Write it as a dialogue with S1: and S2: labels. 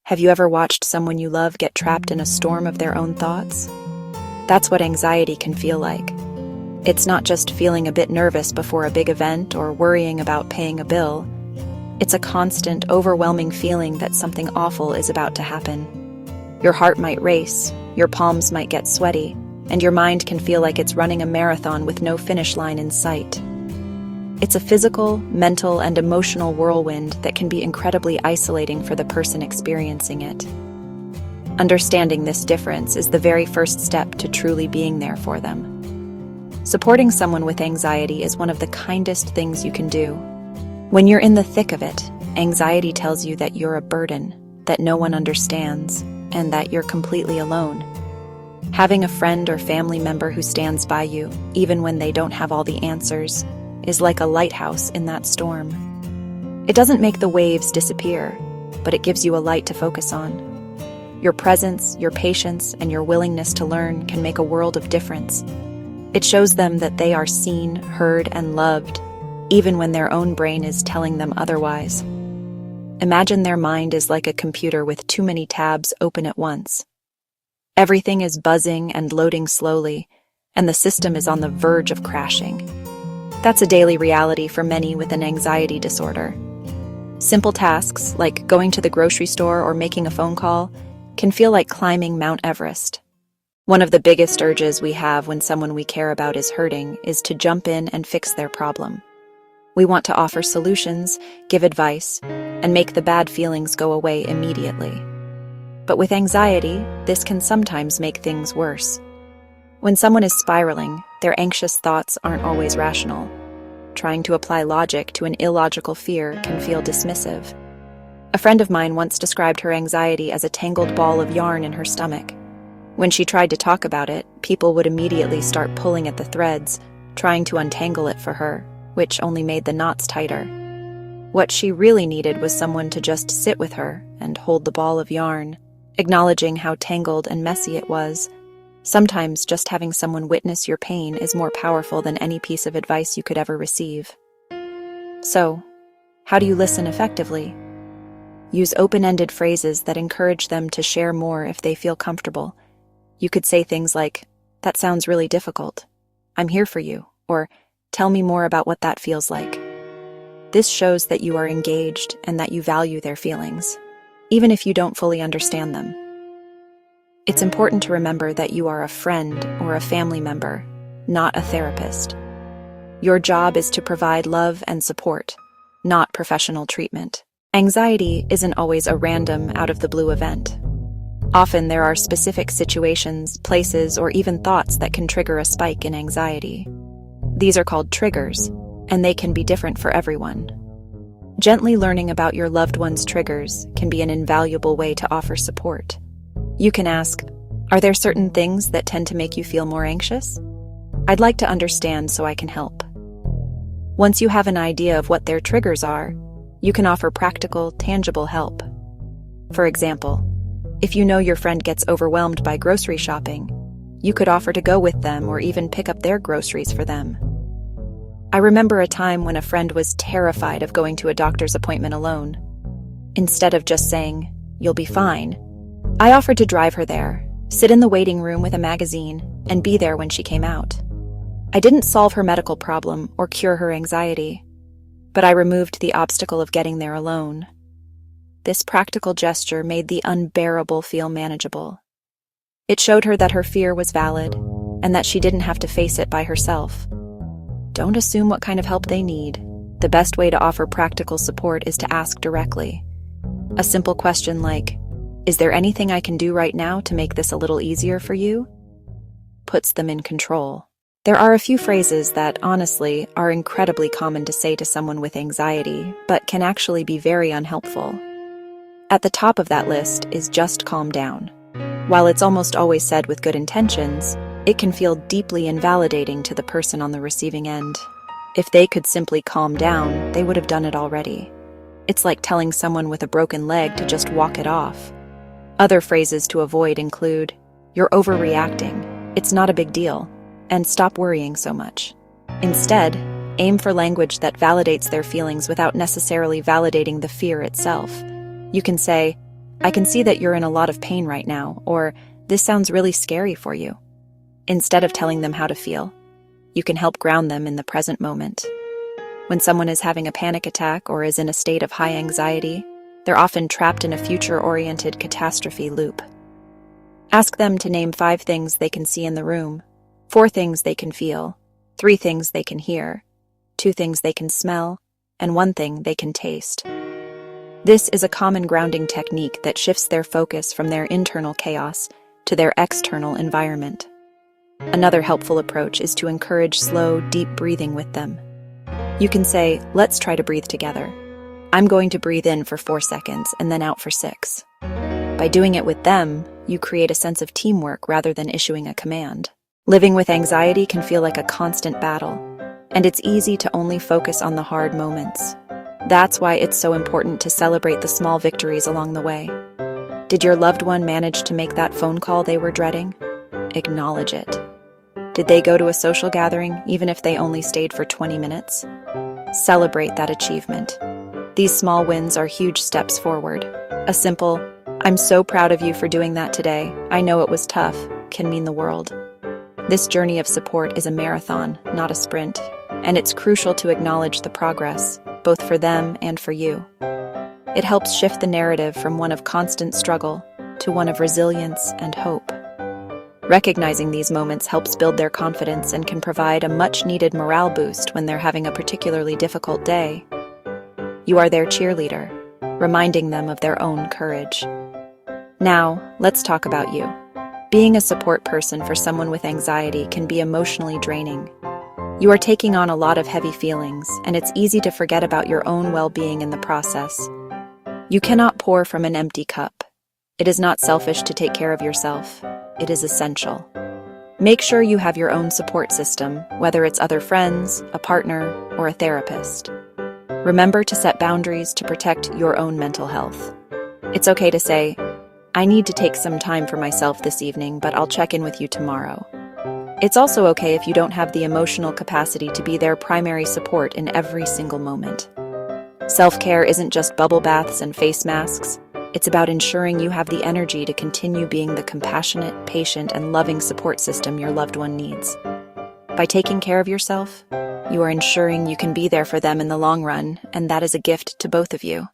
S1: Have you ever watched someone you love get trapped in a storm of their own thoughts? That's what anxiety can feel like. It's not just feeling a bit nervous before a big event or worrying about paying a bill. It's a constant, overwhelming feeling that something awful is about to happen. Your heart might race, your palms might get sweaty, and your mind can feel like it's running a marathon with no finish line in sight. It's a physical, mental, and emotional whirlwind that can be incredibly isolating for the person experiencing it. Understanding this difference is the very first step to truly being there for them. Supporting someone with anxiety is one of the kindest things you can do. When you're in the thick of it, anxiety tells you that you're a burden, that no one understands, and that you're completely alone. Having a friend or family member who stands by you, even when they don't have all the answers, is like a lighthouse in that storm. It doesn't make the waves disappear, but it gives you a light to focus on. Your presence, your patience, and your willingness to learn can make a world of difference. It shows them that they are seen, heard, and loved, even when their own brain is telling them otherwise. Imagine their mind is like a computer with too many tabs open at once. Everything is buzzing and loading slowly, and the system is on the verge of crashing. That's a daily reality for many with an anxiety disorder. Simple tasks, like going to the grocery store or making a phone call, can feel like climbing Mount Everest. One of the biggest urges we have when someone we care about is hurting is to jump in and fix their problem. We want to offer solutions, give advice, and make the bad feelings go away immediately. But with anxiety, this can sometimes make things worse. When someone is spiraling, their anxious thoughts aren't always rational. Trying to apply logic to an illogical fear can feel dismissive. A friend of mine once described her anxiety as a tangled ball of yarn in her stomach. When she tried to talk about it, people would immediately start pulling at the threads, trying to untangle it for her, which only made the knots tighter. What she really needed was someone to just sit with her and hold the ball of yarn, acknowledging how tangled and messy it was. Sometimes just having someone witness your pain is more powerful than any piece of advice you could ever receive. So, how do you listen effectively? Use open-ended phrases that encourage them to share more if they feel comfortable. You could say things like, "That sounds really difficult. I'm here for you," or "Tell me more about what that feels like." This shows that you are engaged and that you value their feelings, even if you don't fully understand them. It's important to remember that you are a friend or a family member, not a therapist. Your job is to provide love and support, not professional treatment. Anxiety isn't always a random, out-of-the-blue event. Often there are specific situations, places, or even thoughts that can trigger a spike in anxiety. These are called triggers, and they can be different for everyone. Gently learning about your loved one's triggers can be an invaluable way to offer support. You can ask, "Are there certain things that tend to make you feel more anxious? I'd like to understand so I can help." Once you have an idea of what their triggers are, you can offer practical, tangible help. For example, if you know your friend gets overwhelmed by grocery shopping, you could offer to go with them or even pick up their groceries for them. I remember a time when a friend was terrified of going to a doctor's appointment alone. Instead of just saying, "You'll be fine," I offered to drive her there, sit in the waiting room with a magazine, and be there when she came out. I didn't solve her medical problem or cure her anxiety, but I removed the obstacle of getting there alone. This practical gesture made the unbearable feel manageable. It showed her that her fear was valid and that she didn't have to face it by herself. Don't assume what kind of help they need. The best way to offer practical support is to ask directly. A simple question like, "Is there anything I can do right now to make this a little easier for you?" puts them in control. There are a few phrases that, honestly, are incredibly common to say to someone with anxiety, but can actually be very unhelpful. At the top of that list is "just calm down." While it's almost always said with good intentions, it can feel deeply invalidating to the person on the receiving end. If they could simply calm down, they would have done it already. It's like telling someone with a broken leg to just walk it off. Other phrases to avoid include, "You're overreacting," "It's not a big deal," and "Stop worrying so much." Instead, aim for language that validates their feelings without necessarily validating the fear itself. You can say, "I can see that you're in a lot of pain right now," or "This sounds really scary for you." Instead of telling them how to feel, you can help ground them in the present moment. When someone is having a panic attack or is in a state of high anxiety, they're often trapped in a future-oriented catastrophe loop. Ask them to name 5 things they can see in the room, 4 things they can feel, 3 things they can hear, 2 things they can smell, and 1 thing they can taste. This is a common grounding technique that shifts their focus from their internal chaos to their external environment. Another helpful approach is to encourage slow, deep breathing with them. You can say, "Let's try to breathe together. I'm going to breathe in for 4 seconds and then out for 6. By doing it with them, you create a sense of teamwork rather than issuing a command. Living with anxiety can feel like a constant battle, and it's easy to only focus on the hard moments. That's why it's so important to celebrate the small victories along the way. Did your loved one manage to make that phone call they were dreading? Acknowledge it. Did they go to a social gathering, even if they only stayed for 20 minutes? Celebrate that achievement. These small wins are huge steps forward. A simple, "I'm so proud of you for doing that today. I know it was tough," can mean the world. This journey of support is a marathon, not a sprint, and it's crucial to acknowledge the progress, both for them and for you. It helps shift the narrative from one of constant struggle to one of resilience and hope. Recognizing these moments helps build their confidence and can provide a much-needed morale boost when they're having a particularly difficult day. You are their cheerleader, reminding them of their own courage. Now, let's talk about you. Being a support person for someone with anxiety can be emotionally draining. You are taking on a lot of heavy feelings, and it's easy to forget about your own well-being in the process. You cannot pour from an empty cup. It is not selfish to take care of yourself. It is essential. Make sure you have your own support system, whether it's other friends, a partner, or a therapist. Remember to set boundaries to protect your own mental health. It's okay to say, "I need to take some time for myself this evening, but I'll check in with you tomorrow." It's also okay if you don't have the emotional capacity to be their primary support in every single moment. Self-care isn't just bubble baths and face masks. It's about ensuring you have the energy to continue being the compassionate, patient, and loving support system your loved one needs. By taking care of yourself, you are ensuring you can be there for them in the long run, and that is a gift to both of you.